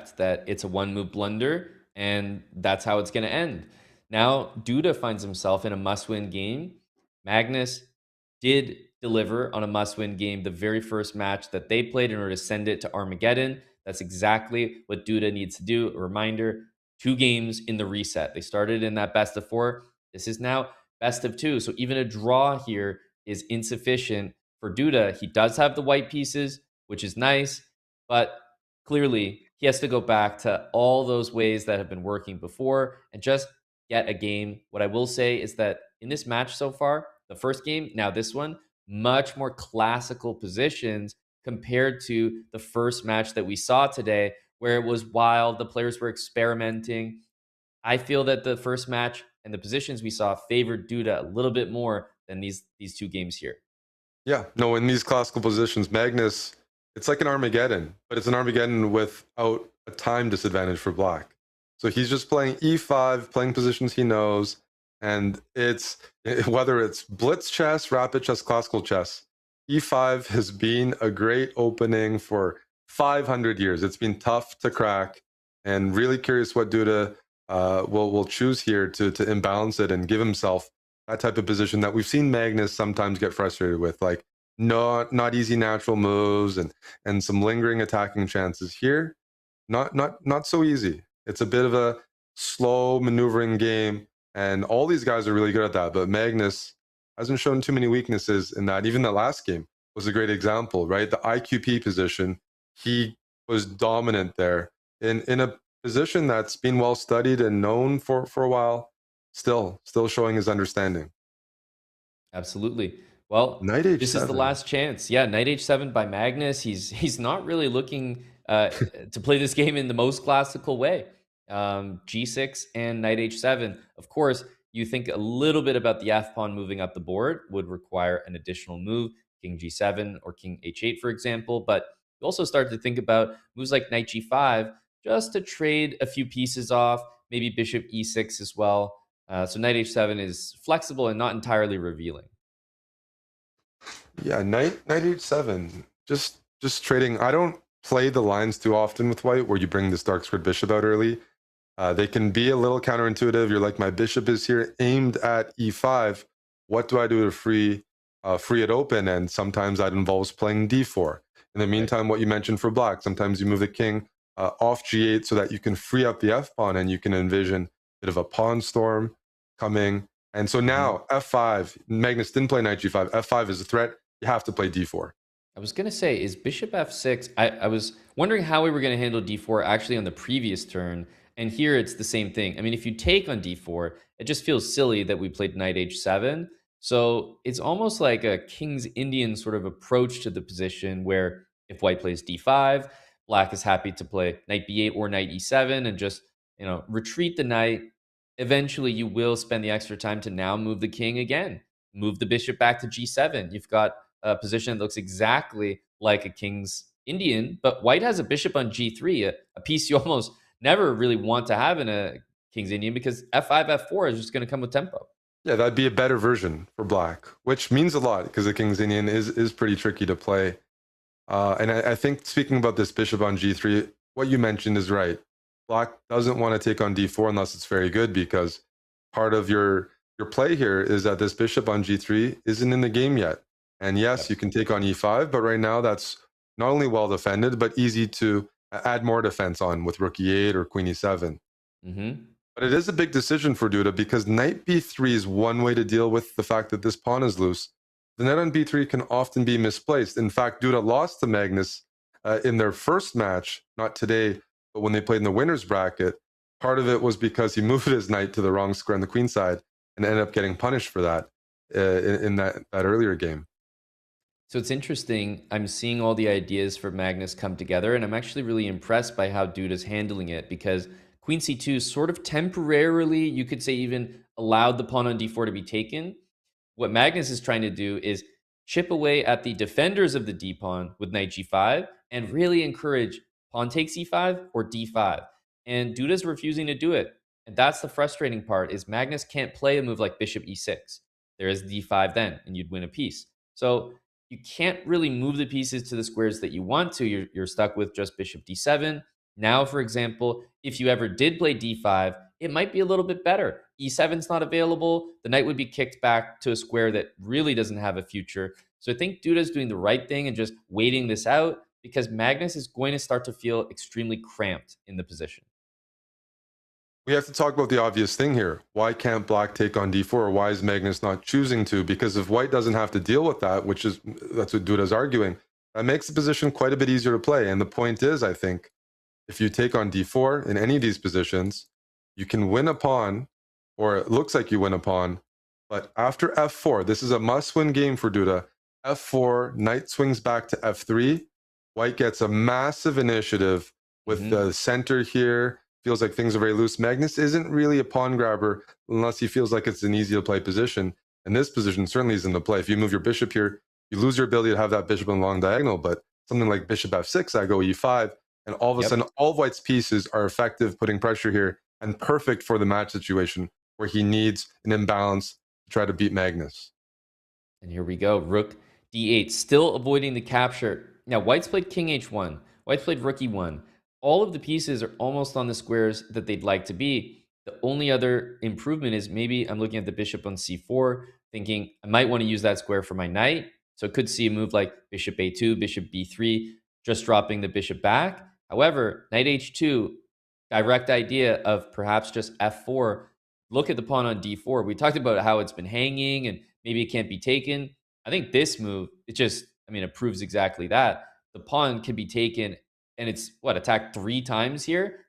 accept that it's a one-move blunder, and that's how it's going to end. Now, Duda finds himself in a must-win game. Magnus did deliver on a must-win game the very first match that they played in order to send it to Armageddon. That's exactly what Duda needs to do. A reminder, 2 games in the reset. They started in that best of 4. This is now best of 2. So even a draw here is insufficient for Duda. He does have the white pieces, which is nice, but clearly he has to go back to all those ways that have been working before and just get a game. What I will say is that in this match so far, the first game, now this one, much more classical positions compared to the first match that we saw today, where it was wild. The players were experimenting. I feel that the first match and the positions we saw favored Duda a little bit more than these 2 games here. Yeah, no, in these classical positions, Magnus, it's like an Armageddon, but it's an Armageddon without a time disadvantage for black. So he's just playing e5, playing positions he knows, and it's whether it's blitz chess, rapid chess, classical chess, e5 has been a great opening for 500 years. It's been tough to crack, and really curious what Duda will choose here to imbalance it and give himself that type of position that we've seen Magnus sometimes get frustrated with, like not easy natural moves and some lingering attacking chances. Here, not so easy. It's a bit of a slow maneuvering game, and all these guys are really good at that. But Magnus hasn't shown too many weaknesses in that. Even the last game was a great example, right? The IQP position, he was dominant there in a position that's been well studied and known for a while. Still showing his understanding. Absolutely. Well, Knight this is the h7. last chance. Yeah, knight h7 by Magnus. He's not really looking to play this game in the most classical way. G6 and knight h7. Of course, you think a little bit about the f pawn moving up the board would require an additional move, king g7 or king h8, for example. But you also start to think about moves like knight g5 just to trade a few pieces off, maybe bishop e6 as well. So knight h7 is flexible and not entirely revealing. Yeah, knight h7. Just trading. I don't play the lines too often with white where you bring this dark squared bishop out early. They can be a little counterintuitive. You're like, my bishop is here aimed at e5. What do I do to free it open? And sometimes that involves playing d4. In the meantime, what you mentioned for black, sometimes you move the king off g8 so that you can free up the f pawn and you can envision a bit of a pawn storm coming. And so now f5, Magnus didn't play knight g5. f5 is a threat. You have to play d4. I was going to say, is bishop f6? I was wondering how we were going to handle d4 actually on the previous turn. And here it's the same thing. I mean, if you take on d4, it just feels silly that we played knight h7. So it's almost like a King's Indian sort of approach to the position where if white plays d5, black is happy to play knight b8 or knight e7 and just, retreat the knight. Eventually, you will spend the extra time to now move the king again, move the bishop back to g7. You've got a position that looks exactly like a King's Indian, but white has a bishop on g3, a piece you almost never really want to have in a King's Indian because f5, f4 is just going to come with tempo. Yeah, that'd be a better version for black, which means a lot because the King's Indian is pretty tricky to play. And I think speaking about this bishop on g3, what you mentioned is right. Black doesn't want to take on d4 unless it's very good, because part of your play here is that this bishop on g3 isn't in the game yet. And yes, you can take on e5, but right now that's not only well defended, but easy to add more defense on with rook e8 or queen e7. But it is a big decision for Duda because knight b3 is one way to deal with the fact that this pawn is loose. The knight on b3 can often be misplaced. In fact, Duda lost to Magnus in their first match, not today, but when they played in the winner's bracket. Part of it was because he moved his knight to the wrong square on the queen side and ended up getting punished for that in that earlier game. So it's interesting. I'm seeing all the ideas for Magnus come together, and I'm actually really impressed by how Duda's handling it because queen c2 sort of temporarily, you could say even allowed the pawn on d4 to be taken. What Magnus is trying to do is chip away at the defenders of the d pawn with knight g5 and really encourage pawn takes e5 or d5. And Duda's refusing to do it. And that's the frustrating part is Magnus can't play a move like bishop e6. There is d5 then, and you'd win a piece. So you can't really move the pieces to the squares that you want to. You're stuck with just bishop d7. Now, for example, if you ever did play d5, it might be a little bit better. E7's not available. The knight would be kicked back to a square that really doesn't have a future. So I think Duda's doing the right thing and just waiting this out because Magnus is going to start to feel extremely cramped in the position. We have to talk about the obvious thing here. Why can't black take on d4? Or why is Magnus not choosing to? Because if white doesn't have to deal with that, that's what Duda's arguing, that makes the position quite a bit easier to play. And the point is, I think, if you take on d4 in any of these positions, you can win a pawn, or it looks like you win a pawn. But after f4, this is a must-win game for Duda. f4, knight swings back to f3. White gets a massive initiative with the center here. Feels like things are very loose. Magnus isn't really a pawn grabber unless he feels like it's an easy to play position. And this position certainly isn't the play. If you move your bishop here, you lose your ability to have that bishop in long diagonal. But something like bishop f6, I go e5, and all of a sudden, all of white's pieces are effective, putting pressure here, and perfect for the match situation where he needs an imbalance to try to beat Magnus. And here we go. Rook d8, still avoiding the capture. Now, white's played king h1. White's played rook e1. All of the pieces are almost on the squares that they'd like to be. The only other improvement is maybe I'm looking at the bishop on c4, thinking I might want to use that square for my knight. So I could see a move like bishop a2, bishop b3, just dropping the bishop back. However, knight h2, direct idea of perhaps just f4. Look at the pawn on d4. We talked about how it's been hanging and maybe it can't be taken. I think this move, it proves exactly that. The pawn can be taken and it's attacked 3 times here.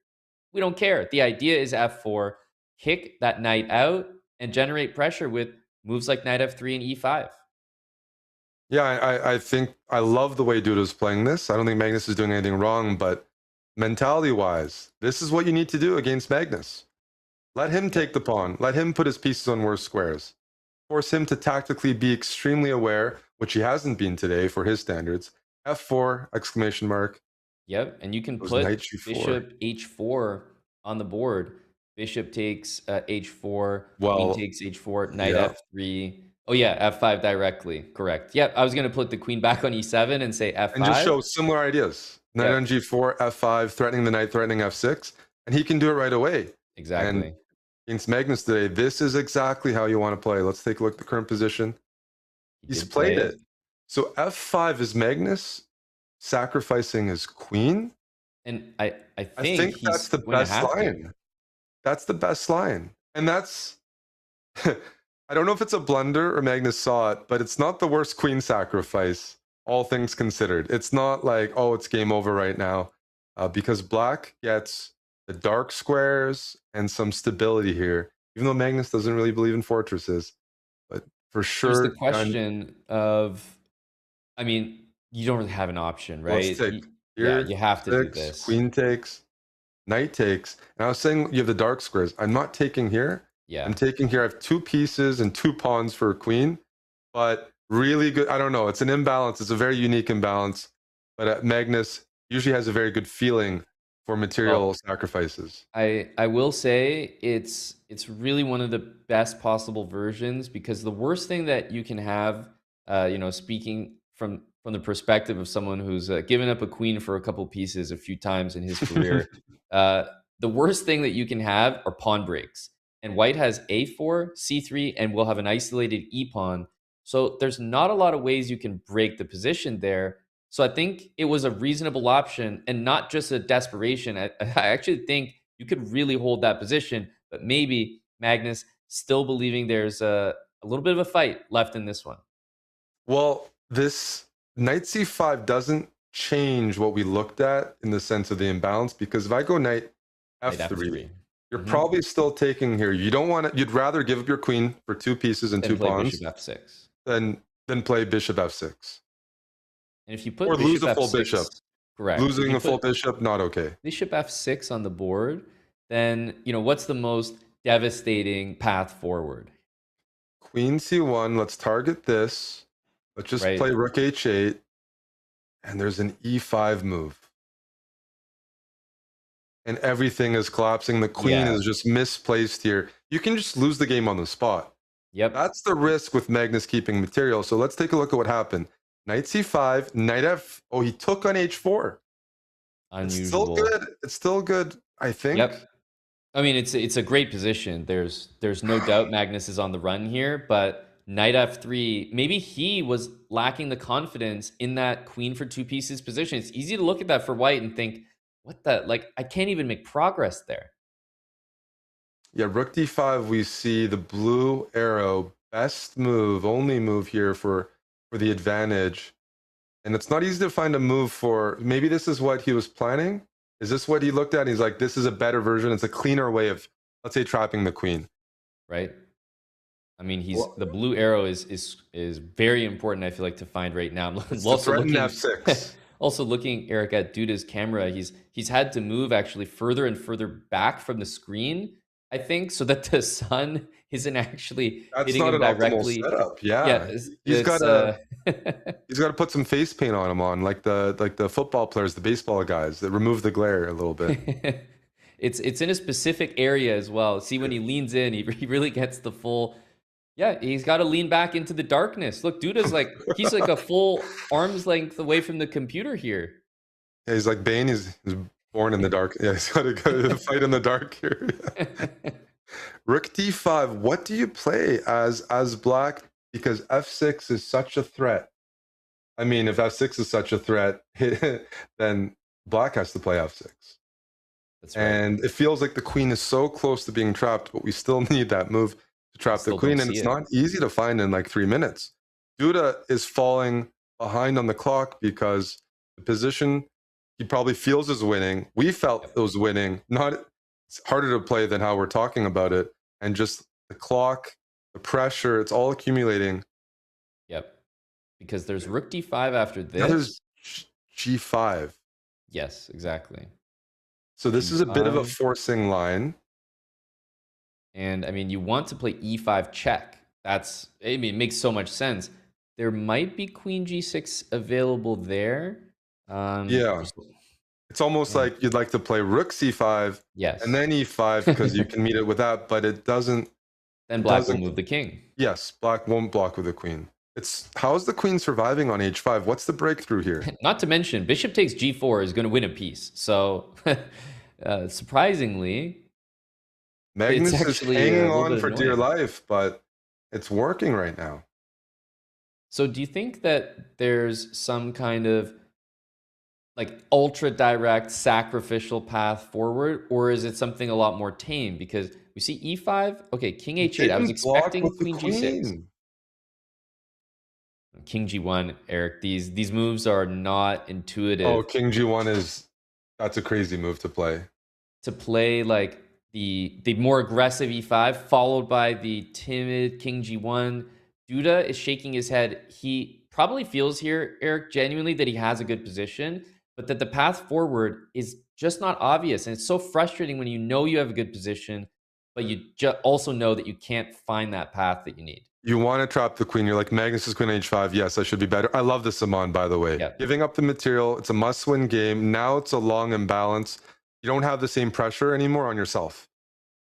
We don't care. The idea is f4, kick that knight out and generate pressure with moves like knight f3 and e5. Yeah, I think I love the way Duda's playing this. I don't think Magnus is doing anything wrong, but mentality-wise, this is what you need to do against Magnus. Let him take the pawn. Let him put his pieces on worse squares. Force him to tactically be extremely aware, which he hasn't been today for his standards. f4, exclamation mark. Yep, and you can put bishop h4 on the board. Bishop takes h4, queen takes h4, knight f3. Oh yeah, f5 directly. Correct. Yep, I was going to put the queen back on e7 and say f5. And just show similar ideas. Knight on g4, f5, threatening the knight, threatening f6. And he can do it right away. Exactly. And against Magnus today, this is exactly how you want to play. Let's take a look at the current position. He's played it. So f5 is Magnus sacrificing his queen. And I think that's the best line. That's the best line. And that's, I don't know if it's a blunder or Magnus saw it, but it's not the worst queen sacrifice, all things considered. It's not like, oh, it's game over right now, because black gets the dark squares and some stability here, even though Magnus doesn't really believe in fortresses. But for sure. There's the question of, you don't really have an option, right? Let's take here, you have to do this. Queen takes, knight takes. And I was saying you have the dark squares. I'm not taking here. Yeah. I'm taking here. I have 2 pieces and 2 pawns for a queen, but really good. I don't know. It's an imbalance. It's a very unique imbalance. But Magnus usually has a very good feeling for material sacrifices. I will say it's really one of the best possible versions, because the worst thing that you can have, speaking from the perspective of someone who's given up a queen for a couple pieces a few times in his career, the worst thing that you can have are pawn breaks. And white has a4, c3, and will have an isolated e-pawn. So there's not a lot of ways you can break the position there. So I think it was a reasonable option and not just a desperation. I actually think you could really hold that position, but maybe Magnus still believing there's a little bit of a fight left in this one. Well, this knight c5 doesn't change what we looked at in the sense of the imbalance, because if I go knight f3, you're probably still taking here. You don't want to, you'd rather give up your queen for 2 pieces and 2 pawns bishop f6 than play bishop f6. And if you put or bishop lose a full f6, bishop. Correct. Losing a full bishop, not okay. Bishop f6 on the board, then what's the most devastating path forward? Queen c1, let's target this. Let's just play rook h8. And there's an e5 move. And everything is collapsing. The queen is just misplaced here. You can just lose the game on the spot. Yep. That's the risk with Magnus keeping material. So let's take a look at what happened. Knight c5, knight f. Oh, he took on h4. It's still unusual. good. It's still good, I think. Yep. I mean, it's a great position. There's no doubt Magnus is on the run here, but knight f3, maybe he was lacking the confidence in that queen for two pieces position. It's easy to look at that for white and think, what the, like, I can't even make progress there. Yeah, rook d5, we see the blue arrow, best move, only move here for the advantage. And it's not easy to find a move for, maybe this is what he was planning. Is this what he looked at? And he's like, this is a better version. It's a cleaner way of, let's say, trapping the queen. Right? I mean, he's Well, the blue arrow is very important, I feel like, to find right now. I'm it's to also threaten looking f6. also looking, Eric, at Duda's camera. He's had to move actually further and further back from the screen, I think, so that the sun isn't actually That's hitting not him an optimal directly. setup. Yeah, Yeah. He's got it's to he's got to put some face paint on him on like the football players, the baseball guys that remove the glare a little bit. it's in a specific area as well. See, when he leans in, he really gets the full. Yeah, he's got to lean back into the darkness. Look, Duda's like, he's like a full arm's length away from the computer here. Yeah, he's like Bane. He's born in the dark. Yeah, he's got to go fight in the dark here. Rook d5. What do you play as black? Because f6 is such a threat. I mean, if f6 is such a threat, then black has to play f6. That's right. And it feels like the queen is so close to being trapped, but we still need that move to I trap the still don't queen. And see it's it. not easy to find in like 3 minutes. Duda is falling behind on the clock because the position he probably feels is winning. We felt Yep. it was winning. Not it's harder to play than how we're talking about it. And just the clock, the pressure, it's all accumulating. Yep. Because there's Rook d5 after Now there's this. g5. Yes, exactly. So this is a bit of a g5. forcing line. And I mean, you want to play e5 check. That's, I mean, it makes so much sense. There might be queen g6 available there. Yeah. Just, It's almost man, like you'd like to play rook c5 and yes. then e5 because you can meet it with that, but it doesn't. Then It black will doesn't. move the king. Yes, black won't block with the queen. It's how's the queen surviving on h5? What's the breakthrough here? Not to mention, bishop takes g4 is going to win a piece. So, surprisingly, it's Magnus is actually a hanging little on bit for dear annoying. life, but it's working right now. So, do you think that there's some kind of like ultra direct sacrificial path forward, or is it something a lot more tame? Because we see e5, okay, king He h8. I was didn't block expecting with the queen g6, queen. king g1. Eric, these moves are not Oh, intuitive king g1 is that's a crazy move to play. to play. Like the more aggressive e5 followed by the timid king g1. Duda is shaking his head. He probably feels here, Eric, genuinely that he has a good position, but that the path forward is just not obvious. And it's so frustrating when you know you have a good position, but you also know that you can't find that path that you need. You want to trap the queen. You're like, Magnus is queen h5. Yes, I should be better. I love this Amon, by the way. Yeah. Giving up the material. It's a must-win game. Now it's a long imbalance. You don't have the same pressure anymore on yourself.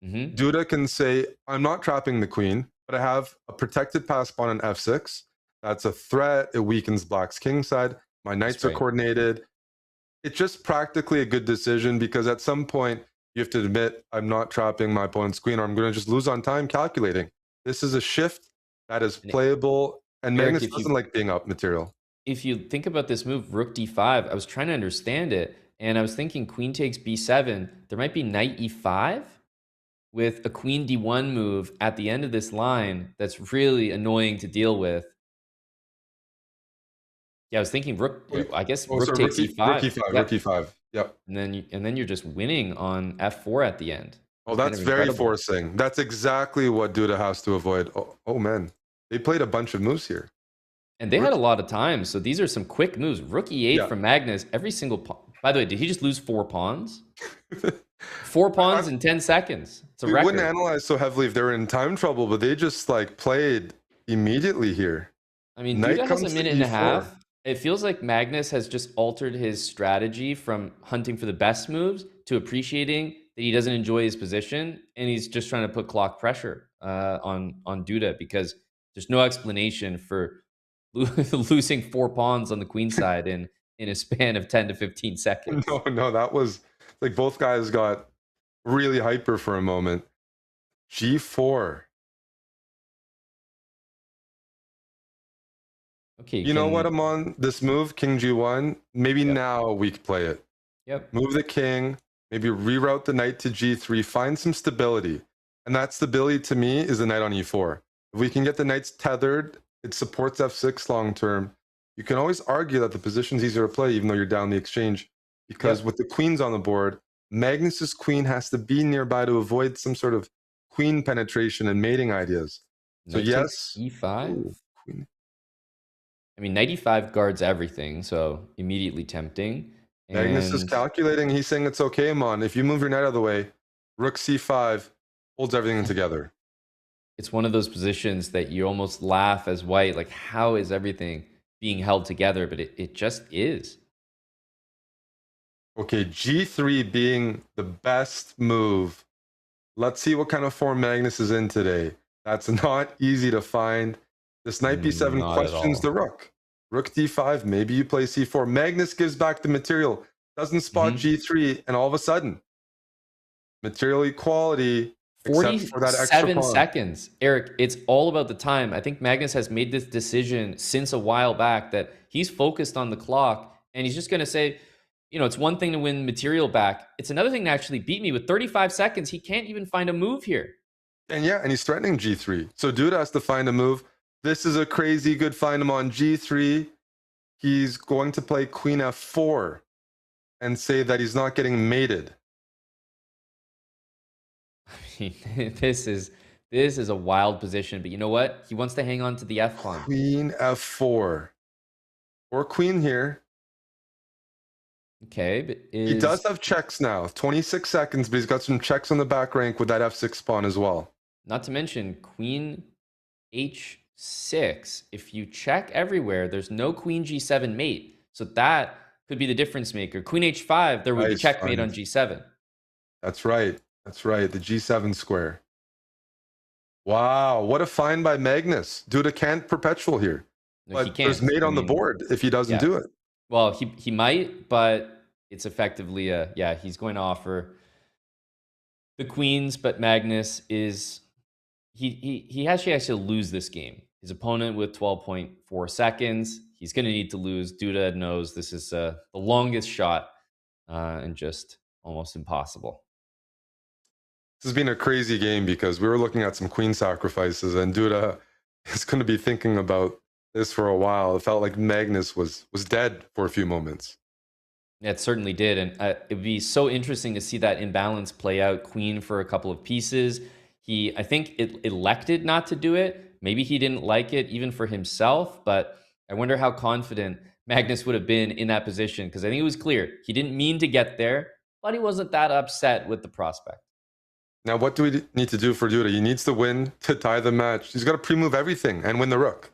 Mm-hmm. Duda can say, I'm not trapping the queen, but I have a protected pass pawn on f6. That's a threat. It weakens black's king side. My That's knights are right. coordinated. It's just practically a good decision because at some point you have to admit, I'm not trapping my opponent's queen, or I'm going to just lose on time calculating. This is a shift that is And playable, and Eric, Magnus doesn't like being up material. if you think about this move, Rook d5, I was trying to understand it, and I was thinking queen takes b7. There might be knight e5 with a queen d1 move at the end of this line that's really annoying to deal with. Yeah, I was thinking rook. I guess Oh, rook so takes rookie e5. five, Yep, rookie five. Yep. and then you're just winning on f4 at the end. Oh, Kind that's of very incredible. forcing. That's exactly what Duda has to avoid. Oh man, they played a bunch of moves here. And they had a lot of time, so these are some quick moves. Rook e8 Yeah. from Magnus. Every single pawn. By the way, did he just lose 4 pawns? 4 pawns in 10 seconds. It's a We wouldn't record. analyze so heavily if they were in time trouble, but they just like played immediately here. I mean, Knight Duda has a comes to minute and a e4. half. It feels like Magnus has just altered his strategy from hunting for the best moves to appreciating that he doesn't enjoy his position, and he's just trying to put clock pressure on Duda because there's no explanation for losing 4 pawns on the queen side in in a span of 10 to 15 seconds. No, that was like both guys got really hyper for a moment. G4. Okay, You know what, I'm on this move, King G1. Maybe Yep. now we could play it. Yep. Move the king, maybe reroute the knight to G3, find some stability. And that stability to me is the knight on E4. If we can get the knights tethered, it supports F6 long term. You can always argue that the position's easier to play, even though you're down the exchange. Because with the queens on the board, Magnus's queen has to be nearby to avoid some sort of queen penetration and mating ideas. So Knight takes yes. E5. Ooh, queen. I mean, knight E5 guards everything, so immediately tempting. Magnus is calculating. He's saying it's okay, Mon. If you move your knight out of the way, Rook C5 holds everything together. It's one of those positions that you almost laugh as white, like, how is everything being held together? But it just is. Okay, G3 being the best move. Let's see what kind of form Magnus is in today. That's not easy to find. This knight B7 Not questions the rook. Rook D5, maybe you play C4. Magnus gives back the material, doesn't spot G3, and all of a sudden, material equality, except for that extra 47 pawn. seconds. Eric, it's all about the time. I think Magnus has made this decision since a while back that he's focused on the clock, and he's just going to say, you know, it's one thing to win material back. It's another thing to actually beat me. With 35 seconds, he can't even find a move here. And yeah, and he's threatening G3. So Duda has to find a move. This is a crazy good find him on G3. He's going to play Queen F4 and say that he's not getting mated. I mean, this is a wild position, but you know what? He wants to hang on to the F pawn. Queen F4. Or queen here. Okay, but he does have checks now. 26 seconds, but he's got some checks on the back rank with that F6 pawn as well. Not to mention Queen H6. If you check everywhere, there's no Queen G7 mate. So that could be the difference maker. Queen H5, there would be checkmate on G7. That's right. That's right. The G7 square. Wow, what a find by Magnus. Duda can't perpetual here. No, but he can't. There's mate on the board if he doesn't do it. Well, he might, but it's effectively he's going to offer the queens, but Magnus is he actually has to lose this game. His opponent with 12.4 seconds. He's going to need to lose. Duda knows this is the longest shot and just almost impossible. This has been a crazy game because we were looking at some queen sacrifices, and Duda is going to be thinking about this for a while. It felt like Magnus was dead for a few moments. Yeah, it certainly did, and it'd be so interesting to see that imbalance play out. Queen for a couple of pieces. I think it elected not to do it. Maybe he didn't like it even for himself, but I wonder how confident Magnus would have been in that position, because I think it was clear he didn't mean to get there, but he wasn't that upset with the prospect. Now, what do we need to do for Duda? He needs to win to tie the match. He's got to pre-move everything and win the rook.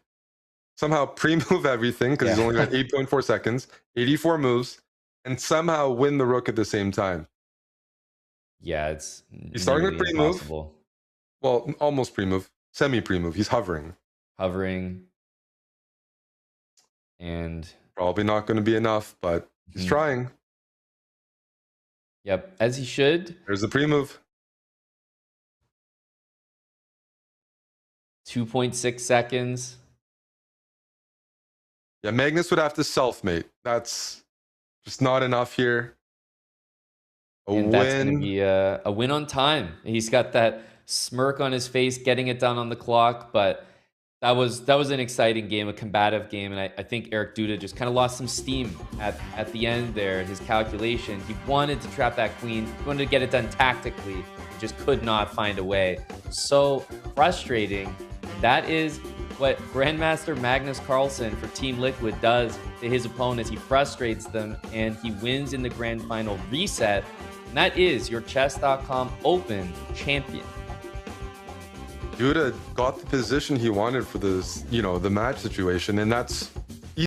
Somehow pre-move everything, because he's only got 8.4 seconds, 84 moves, and somehow win the rook at the same time. Yeah, he's starting to pre-move. Well, almost pre-move, semi-pre-move. He's hovering. And probably not going to be enough, but he's trying. Yep, as he should. There's the pre-move. 2.6 seconds. Yeah, Magnus would have to self-mate. That's just not enough here. That's going to be a win on time. He's got that smirk on his face, getting it done on the clock, but that was an exciting game, a combative game, and I think Eric Duda just kind of lost some steam at the end there. His calculation, he wanted to trap that queen, he wanted to get it done tactically, he just could not find a way. So frustrating. That is what Grandmaster Magnus Carlsen for Team Liquid does to his opponents. He frustrates them, and he wins in the grand final reset. And that is your chess.com Open champion. Duda got the position he wanted for this, the match situation, and that's